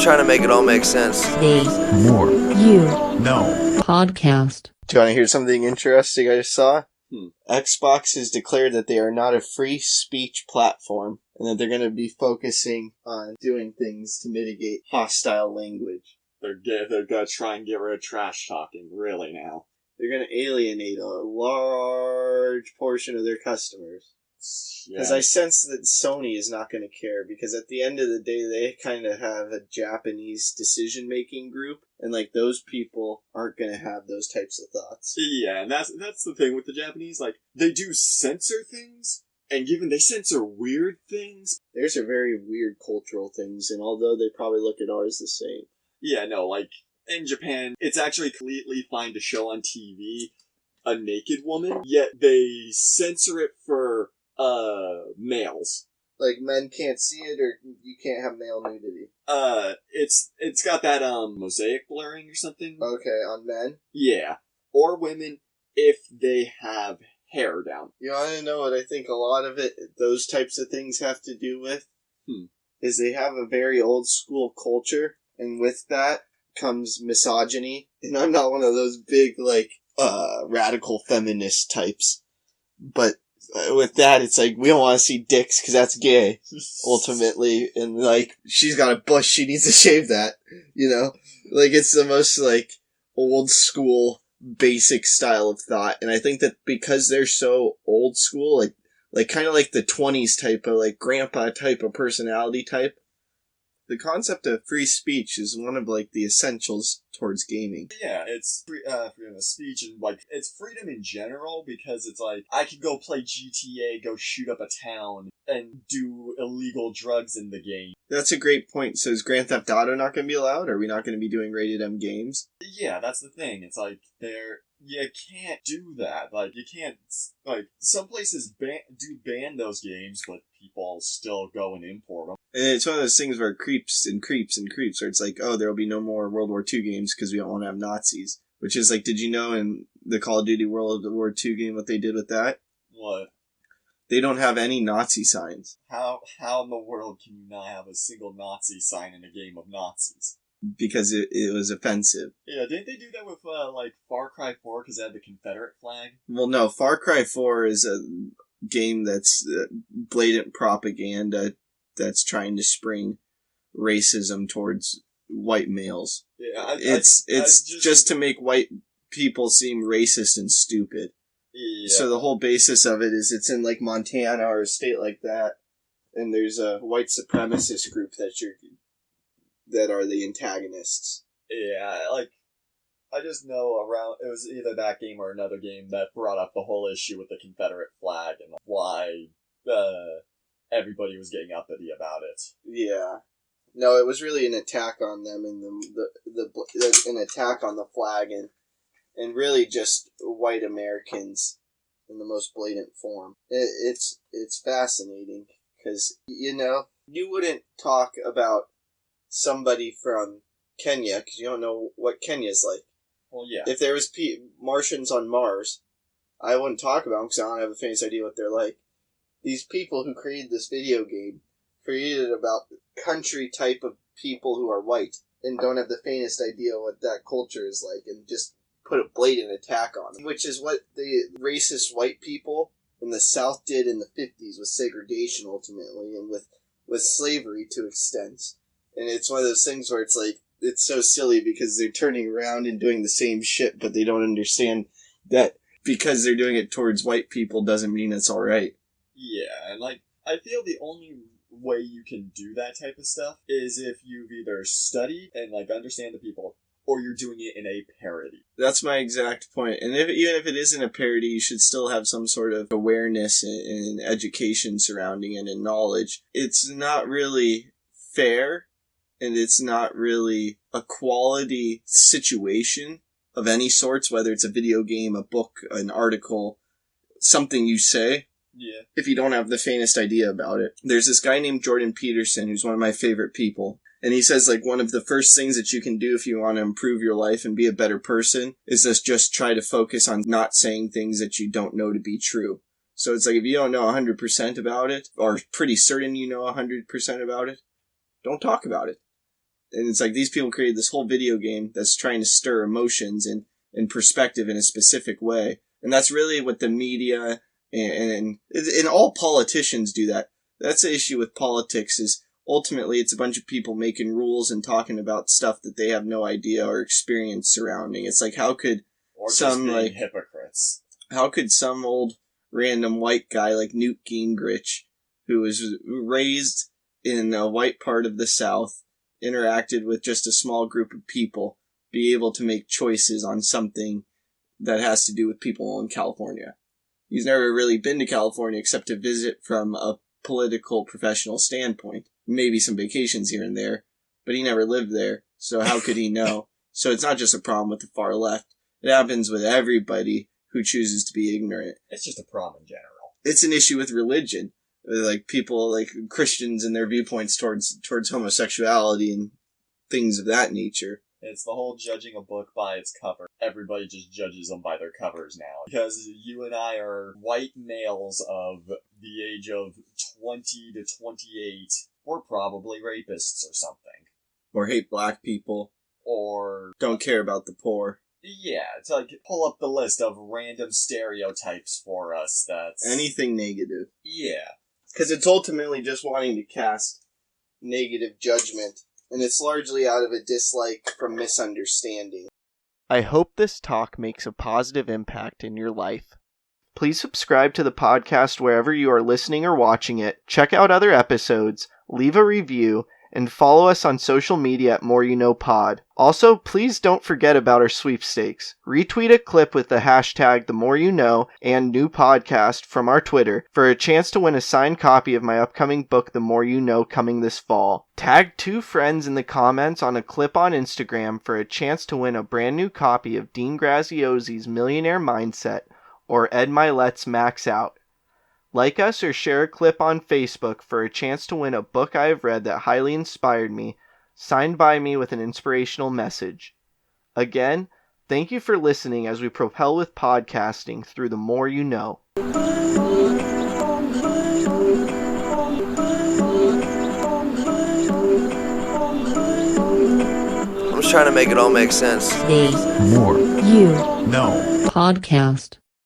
trying to make it all make sense. The More. You No. Podcast. Do you want to hear something interesting I just saw? Xbox has declared that they are not a free speech platform and that they're going to be focusing on doing things to mitigate hostile language. They're going to try and get rid of trash talking, really, now. They're going to alienate a large portion of their customers. Because Yeah. I sense that Sony is not going to care, because at the end of the day, they kind of have a Japanese decision-making group, and like those people aren't going to have those types of thoughts. Yeah, and that's the thing with the Japanese, like, they do censor things, and given they censor weird things... There's a very weird cultural things, and although they probably look at ours the same. Yeah, no, like, in Japan, it's actually completely fine to show on TV a naked woman, yet they censor it for, males. Like, men can't see it, or you can't have male nudity. It's got that, mosaic blurring or something. Okay, on men? Yeah. Or women, if they have hair down. You want to know what I think a lot of it, those types of things have to do with? Is they have a very old school culture, and with that comes misogyny. And I'm not one of those big, like, radical feminist types. But with that, it's like, we don't want to see dicks because that's gay, ultimately. And, like, she's got a bush, she needs to shave that, you know? Like, it's the most, like, old school, basic style of thought. And I think that because they're so old school, like kind of like the 20s type of, like, grandpa type of personality type, the concept of free speech is one of, like, the essentials towards gaming. Yeah, it's freedom of speech, and, like, it's freedom in general, because it's like, I could go play GTA, go shoot up a town, and do illegal drugs in the game. That's a great point. So is Grand Theft Auto not going to be allowed? Are we not going to be doing rated M games? Yeah, that's the thing. It's like, you can't do that. Like, you can't, like, some places ban those games, but people still go and import them. And it's one of those things where it creeps and creeps and creeps, where it's like, oh, there will be no more World War II games because we don't want to have Nazis. Which is like, did you know in the Call of Duty World War II game what they did with that? What? They don't have any Nazi signs. How in the world can you not have a single Nazi sign in a game of Nazis? Because it was offensive. Yeah, didn't they do that with, like, Far Cry 4 because they had the Confederate flag? Well, no, Far Cry 4 is a game that's blatant propaganda that's trying to spring racism towards white males. Yeah, It's just to make white people seem racist and stupid. Yeah. So the whole basis of it is it's in, like, Montana or a state like that, and there's a white supremacist group that are the antagonists. Yeah, like, I just know it was either that game or another game that brought up the whole issue with the Confederate flag and why everybody was getting uppity about it. Yeah. No, it was really an attack on them and an attack on the flag and really just white Americans in the most blatant form. It's fascinating because, you know, you wouldn't talk about somebody from Kenya because you don't know what Kenya's like. Well, yeah. If there was Martians on Mars, I wouldn't talk about them because I don't have a faintest idea what they're like. These people who created this video game created about country type of people who are white and don't have the faintest idea what that culture is like and just put a blatant attack on them, which is what the racist white people in the South did in the 50s with segregation ultimately and with slavery to extents. And it's one of those things where it's like, it's so silly because they're turning around and doing the same shit, but they don't understand that because they're doing it towards white people doesn't mean it's alright. Yeah, and, like, I feel the only way you can do that type of stuff is if you've either studied and, like, understand the people, or you're doing it in a parody. That's my exact point. And even if it isn't a parody, you should still have some sort of awareness and education surrounding it and knowledge. It's not really fair, and it's not really a quality situation of any sorts, whether it's a video game, a book, an article, something you say. Yeah. If you don't have the faintest idea about it. There's this guy named Jordan Peterson who's one of my favorite people. And he says, like, one of the first things that you can do if you want to improve your life and be a better person is just try to focus on not saying things that you don't know to be true. So it's like, if you don't know 100% about it, or pretty certain you know 100% about it, don't talk about it. And it's like these people created this whole video game that's trying to stir emotions and perspective in a specific way. And that's really what the media and all politicians do that. That's the issue with politics is ultimately it's a bunch of people making rules and talking about stuff that they have no idea or experience surrounding. It's like, how could hypocrites. How could some old random white guy like Newt Gingrich, who was raised in a white part of the South, interacted with just a small group of people, be able to make choices on something that has to do with people in California? He's never really been to California except to visit from a political professional standpoint. Maybe some vacations here and there, but he never lived there, so how could he know? So it's not just a problem with the far left. It happens with everybody who chooses to be ignorant. It's just a problem in general. It's an issue with religion. Like people, like Christians and their viewpoints towards homosexuality and things of that nature. It's the whole judging a book by its cover. Everybody just judges them by their covers now. Because you and I are white males of the age of 20 to 28. We're probably rapists or something. Or hate black people. Or don't care about the poor. Yeah, it's like, pull up the list of random stereotypes for us that's... anything negative. Yeah. Because it's ultimately just wanting to cast negative judgment. And it's largely out of a dislike from misunderstanding. I hope this talk makes a positive impact in your life. Please subscribe to the podcast wherever you are listening or watching it. Check out other episodes, leave a review, and follow us on social media at More You Know Pod. Also, please don't forget about our sweepstakes. Retweet a clip with the hashtag #TheMoreYouKnow and new podcast from our Twitter for a chance to win a signed copy of my upcoming book, The More You Know, coming this fall. Tag 2 friends in the comments on a clip on Instagram for a chance to win a brand new copy of Dean Graziosi's Millionaire Mindset or Ed Milet's Max Out. Like us or share a clip on Facebook for a chance to win a book I have read that highly inspired me, signed by me with an inspirational message. Again, thank you for listening as we propel with podcasting through the More You Know. I'm just trying to make it all make sense. The More You Know Podcast.